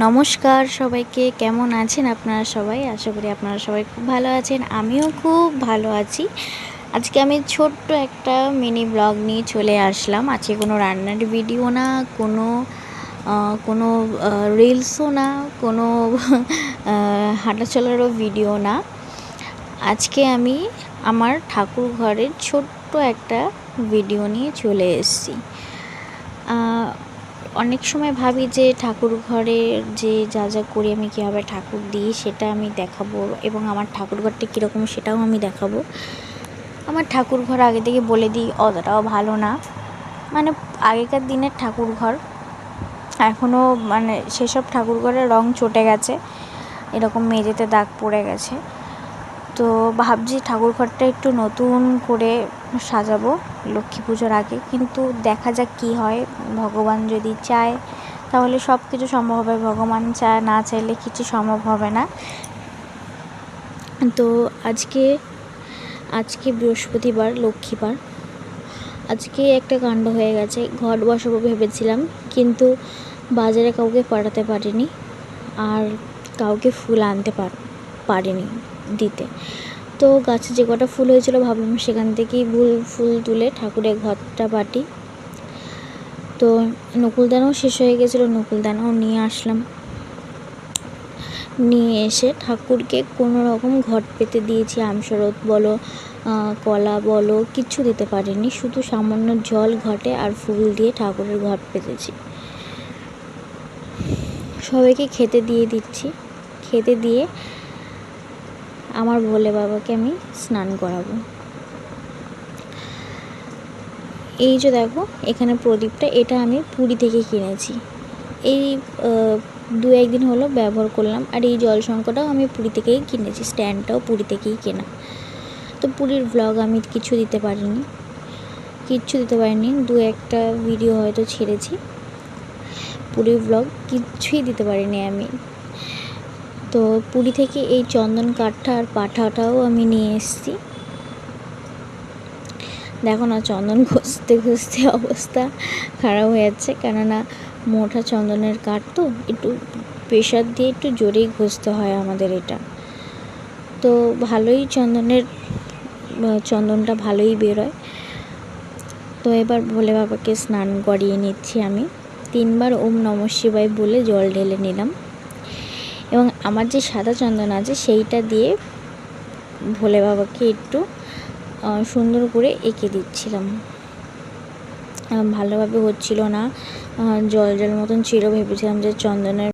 নমস্কার সবাইকে, কেমন আছেন আপনারা সবাই? আশা করি আপনারা সবাই খুব ভালো আছেন। আমিও খুব ভালো আছি। আজকে আমি ছোট্ট একটা মিনি ব্লগ নিয়ে চলে আসলাম। আজকে কোনো রান্নার ভিডিও না, কোনো রিলসও না, কোনো হাঁটাচলারও ভিডিও না। আজকে আমি আমার ঠাকুর ঘরের ছোট্ট একটা ভিডিও নিয়ে চলে এসেছি। অনেক সময় ভাবি যে ঠাকুর ঘরে যে যা যা করি, আমি কীভাবে ঠাকুর দিই সেটা আমি দেখাবো, এবং আমার ঠাকুর ঘরটা কীরকম সেটাও আমি দেখাবো। আমার ঠাকুর ঘর আগে থেকে বলে দিই, অতটাও ভালো না। মানে আগেকার দিনের ঠাকুর ঘর, এখনও মানে সেসব ঠাকুর ঘরের রং চটে গেছে, এরকম মেঝেতে দাগ পড়ে গেছে। তো ভাবছি ঠাকুর ঘরটা একটু নতুন করে সাজাবো লক্ষ্মী পুজোর আগে, কিন্তু দেখা যাক কী হয়। ভগবান যদি চায় তাহলে সব কিছু সম্ভব হবে, ভগবান না চাইলে কিছু সম্ভব হবে না। তো আজকে বৃহস্পতিবার, লক্ষ্মীবার। আজকে একটা কাণ্ড হয়ে গেছে। ঘট বসাবো ভেবেছিলাম, কিন্তু বাজারে কাউকে পাঠাতে পারিনি, আর কাউকে ফুল আনতে পারিনি দিতে। তো গাছে যে কটা ফুল হয়েছিল ভাবলাম সেখান থেকেই ফুল তুলে ঠাকুরের ঘরটা পাটি। তো নকুলদানাও শেষ হয়ে গেছিলো, নকুলদানাও নিয়ে আসলাম। নিয়ে এসে ঠাকুরকে কোনো রকম ঘট পেতে দিয়েছি। আমশরৎ বলো, কলা বলো, কিচ্ছু দিতে পারিনি, শুধু সামান্য জল ঘটে আর ফুল দিয়ে ঠাকুরের ঘট পেতেছি। সবাইকে খেতে দিয়ে দিচ্ছি। খেতে দিয়ে আমার ভোলে বাবাকে আমি স্নান করাবো। এই যে দেখো এখানে প্রদীপটা, এটা আমি পুরী থেকে কিনেছি। এই 2-1 দিন হলো ব্যবহার করলাম। আর এই জল সংকটাও আমি পুরী থেকেই কিনেছি, স্ট্যান্ডটাও পুরী থেকেই কেনা। তো পুরীর ব্লগ আমি কিচ্ছু দিতে পারিনি। 2-একটা ভিডিও হয়তো ছেড়েছি, পুরীর ব্লগ কিচ্ছুই দিতে পারিনি আমি। তো পুরী থেকে এই চন্দন কাঠটা আর পাঠাটাও আমি নিয়ে এসেছি। দেখো না, চন্দন ঘষতে ঘষতে অবস্থা খারাপ হয়ে যাচ্ছে, কেননা মোটা চন্দনের কাঠ তো, একটু প্রেশার দিয়ে একটু জোরেই ঘষতে হয় আমাদের এটা। তো ভালোই চন্দনটা ভালোই বেরোয়। তো এবার ভোলে বাবাকে স্নান করিয়ে নিচ্ছি আমি। 3 বার ওম নমঃ শিবায় বলে জল ঢেলে নিলাম, এবং আমার যে সাদা চন্দন আছে সেইটা দিয়ে ভোলে বাবাকে একটু সুন্দর করে এঁকে দিচ্ছিলাম। ভালোভাবে হচ্ছিল না, জল মতন ছিল। ভেবেছিলাম যে চন্দনের